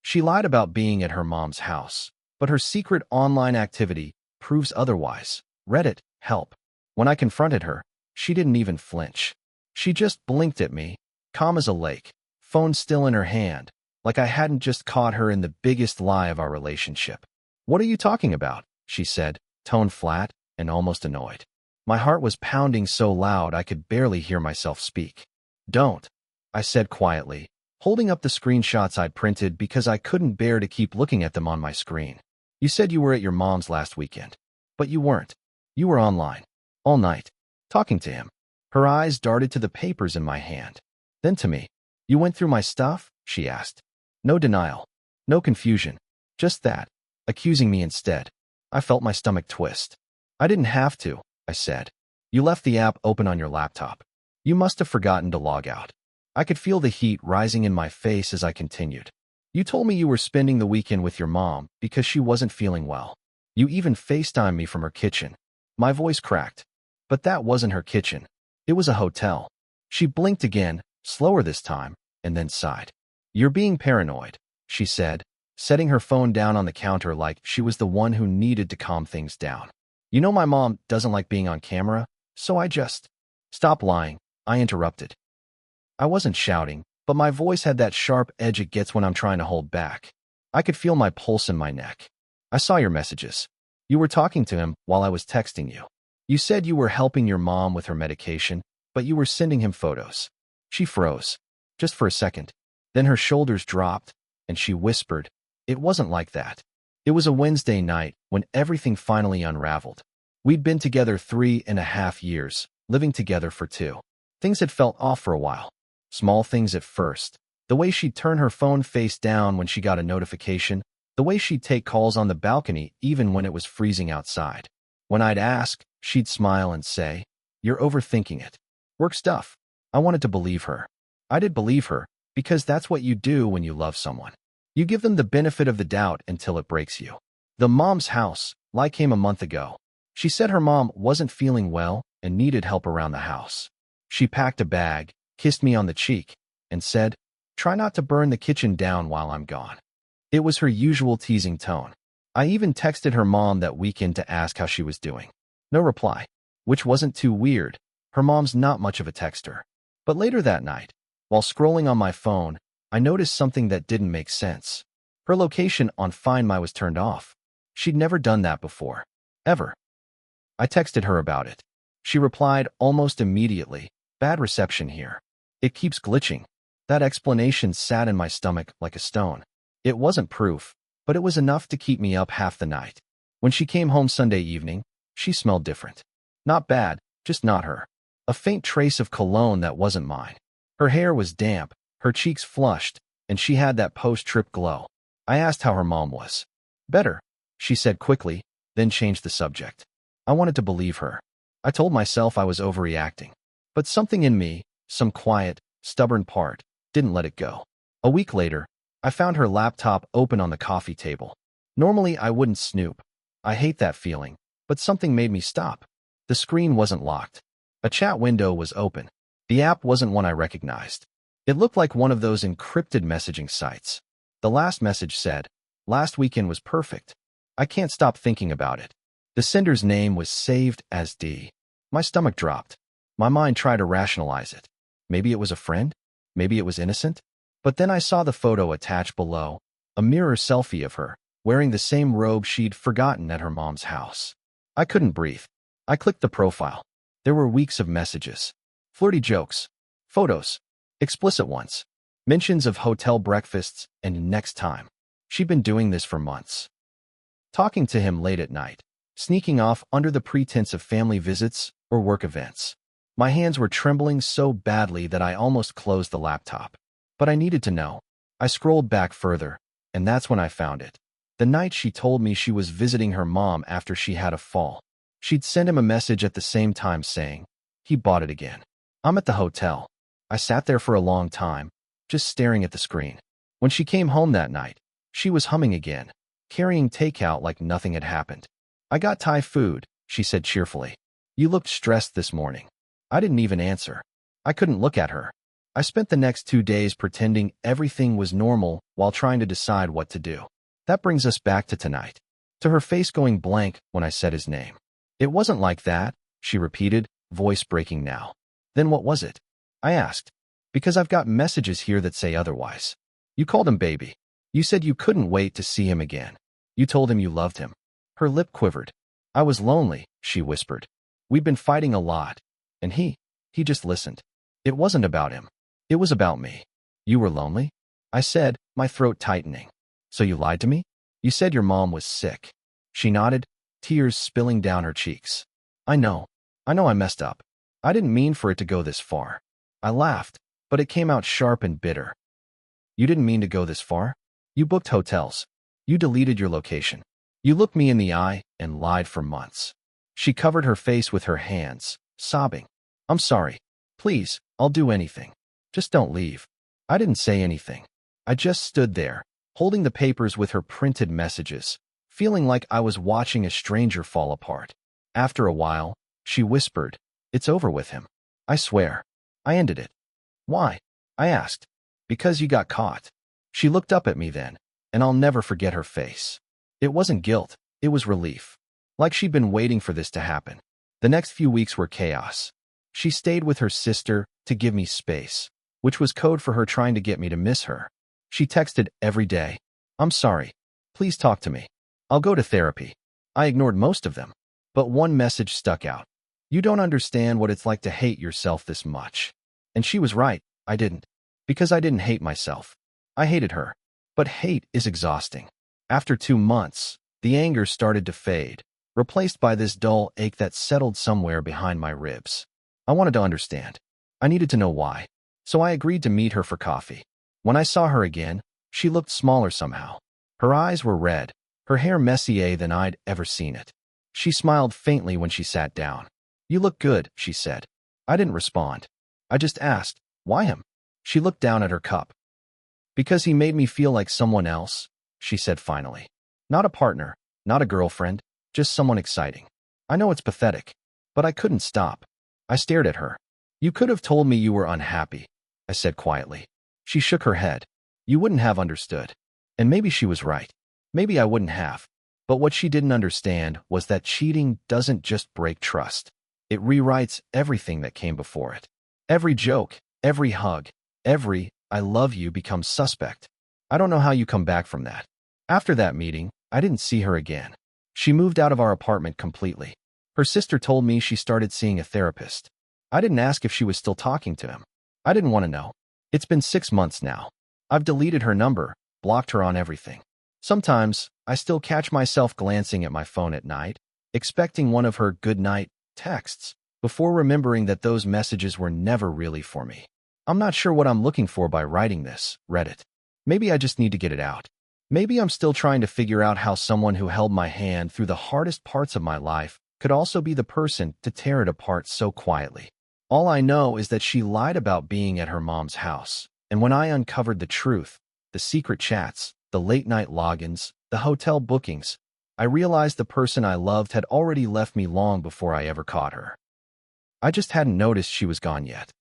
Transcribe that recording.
She lied about being at her mom's house, but her secret online activity proves otherwise. Reddit, help. When I confronted her, she didn't even flinch. She just blinked at me, calm as a lake, phone still in her hand, like I hadn't just caught her in the biggest lie of our relationship. "What are you talking about?" she said, tone flat and almost annoyed. My heart was pounding so loud I could barely hear myself speak. "Don't," I said quietly, holding up the screenshots I'd printed because I couldn't bear to keep looking at them on my screen. "You said you were at your mom's last weekend, but you weren't. You were online, all night, talking to him." Her eyes darted to the papers in my hand, then to me. "You went through my stuff?" she asked. No denial, no confusion, just that, accusing me instead. I felt my stomach twist. "I didn't have to," I said. "You left the app open on your laptop. You must have forgotten to log out." I could feel the heat rising in my face as I continued. "You told me you were spending the weekend with your mom because she wasn't feeling well. You even FaceTimed me from her kitchen." My voice cracked. But that wasn't her kitchen. It was a hotel. She blinked again, slower this time, and then sighed. "You're being paranoid," she said, setting her phone down on the counter like she was the one who needed to calm things down. "You know my mom doesn't like being on camera, so I just—" "Stop lying," I interrupted. I wasn't shouting, but my voice had that sharp edge it gets when I'm trying to hold back. I could feel my pulse in my neck. "I saw your messages. You were talking to him while I was texting you. You said you were helping your mom with her medication, but you were sending him photos." She froze, just for a second. Then her shoulders dropped, and she whispered, "It wasn't like that." It was a Wednesday night when everything finally unraveled. We'd been together 3.5 years, living together for 2. Things had felt off for a while. Small things at first. The way she'd turn her phone face down when she got a notification, the way she'd take calls on the balcony even when it was freezing outside. When I'd ask, she'd smile and say, "You're overthinking it. Work stuff." I wanted to believe her. I did believe her, because that's what you do when you love someone. You give them the benefit of the doubt until it breaks you. The mom's house lie came a month ago. She said her mom wasn't feeling well and needed help around the house. She packed a bag, kissed me on the cheek, and said, "Try not to burn the kitchen down while I'm gone." It was her usual teasing tone. I even texted her mom that weekend to ask how she was doing. No reply, which wasn't too weird. Her mom's not much of a texter. But later that night, while scrolling on my phone, I noticed something that didn't make sense. Her location on Find My was turned off. She'd never done that before. Ever. I texted her about it. She replied almost immediately, "Bad reception here. It keeps glitching." That explanation sat in my stomach like a stone. It wasn't proof, but it was enough to keep me up half the night. When she came home Sunday evening, she smelled different. Not bad, just not her. A faint trace of cologne that wasn't mine. Her hair was damp, her cheeks flushed, and she had that post-trip glow. I asked how her mom was. "Better," she said quickly, then changed the subject. I wanted to believe her. I told myself I was overreacting. But something in me, some quiet, stubborn part, didn't let it go. A week later, I found her laptop open on the coffee table. Normally, I wouldn't snoop. I hate that feeling, but something made me stop. The screen wasn't locked. A chat window was open. The app wasn't one I recognized. It looked like one of those encrypted messaging sites. The last message said, "Last weekend was perfect. I can't stop thinking about it." The sender's name was saved as D. My stomach dropped. My mind tried to rationalize it. Maybe it was a friend? Maybe it was innocent? But then I saw the photo attached below, a mirror selfie of her, wearing the same robe she'd forgotten at her mom's house. I couldn't breathe. I clicked the profile. There were weeks of messages. Flirty jokes. Photos. Explicit ones. Mentions of hotel breakfasts and next time. She'd been doing this for months. Talking to him late at night. Sneaking off under the pretense of family visits or work events. My hands were trembling so badly that I almost closed the laptop. But I needed to know. I scrolled back further, and that's when I found it. The night she told me she was visiting her mom after she had a fall. She'd sent him a message at the same time saying, "He bought it again." I'm at the hotel. I sat there for a long time, just staring at the screen. When she came home that night, she was humming again, carrying takeout like nothing had happened. "I got Thai food," she said cheerfully. "You looked stressed this morning." I didn't even answer. I couldn't look at her. I spent the next 2 days pretending everything was normal while trying to decide what to do. That brings us back to tonight. To her face going blank when I said his name. It wasn't like that, she repeated, voice breaking now. Then what was it? I asked. Because I've got messages here that say otherwise. You called him baby. You said you couldn't wait to see him again. You told him you loved him. Her lip quivered. I was lonely, she whispered. We'd been fighting a lot. And he just listened. It wasn't about him. It was about me. You were lonely? I said, my throat tightening. So you lied to me? You said your mom was sick. She nodded, tears spilling down her cheeks. I know I messed up. I didn't mean for it to go this far. I laughed, but it came out sharp and bitter. You didn't mean to go this far? You booked hotels. You deleted your location. You looked me in the eye and lied for months. She covered her face with her hands, sobbing. I'm sorry. Please, I'll do anything. Just don't leave. I didn't say anything. I just stood there, holding the papers with her printed messages, feeling like I was watching a stranger fall apart. After a while, she whispered, It's over with him. I swear. I ended it. Why? I asked. Because you got caught. She looked up at me then, and I'll never forget her face. It wasn't guilt, it was relief. Like she'd been waiting for this to happen. The next few weeks were chaos. She stayed with her sister to give me space, which was code for her trying to get me to miss her. She texted every day. I'm sorry. Please talk to me. I'll go to therapy. I ignored most of them, but one message stuck out. You don't understand what it's like to hate yourself this much. And she was right, I didn't. Because I didn't hate myself. I hated her. But hate is exhausting. After 2 months, the anger started to fade, replaced by this dull ache that settled somewhere behind my ribs. I wanted to understand. I needed to know why. So I agreed to meet her for coffee. When I saw her again, she looked smaller somehow. Her eyes were red, her hair messier than I'd ever seen it. She smiled faintly when she sat down. You look good, she said. I didn't respond. I just asked, why him? She looked down at her cup. Because he made me feel like someone else, she said finally. Not a partner, not a girlfriend, just someone exciting. I know it's pathetic, but I couldn't stop. I stared at her. You could have told me you were unhappy, I said quietly. She shook her head. You wouldn't have understood. And maybe she was right. Maybe I wouldn't have. But what she didn't understand was that cheating doesn't just break trust. It rewrites everything that came before it. Every joke, every hug, every I love you becomes suspect. I don't know how you come back from that. After that meeting, I didn't see her again. She moved out of our apartment completely. Her sister told me she started seeing a therapist. I didn't ask if she was still talking to him. I didn't want to know. It's been 6 months now. I've deleted her number, blocked her on everything. Sometimes, I still catch myself glancing at my phone at night, expecting one of her good night texts, before remembering that those messages were never really for me. I'm not sure what I'm looking for by writing this, Reddit. Maybe I just need to get it out. Maybe I'm still trying to figure out how someone who held my hand through the hardest parts of my life could also be the person to tear it apart so quietly. All I know is that she lied about being at her mom's house, and when I uncovered the truth, the secret chats, the late-night logins, the hotel bookings, I realized the person I loved had already left me long before I ever caught her. I just hadn't noticed she was gone yet.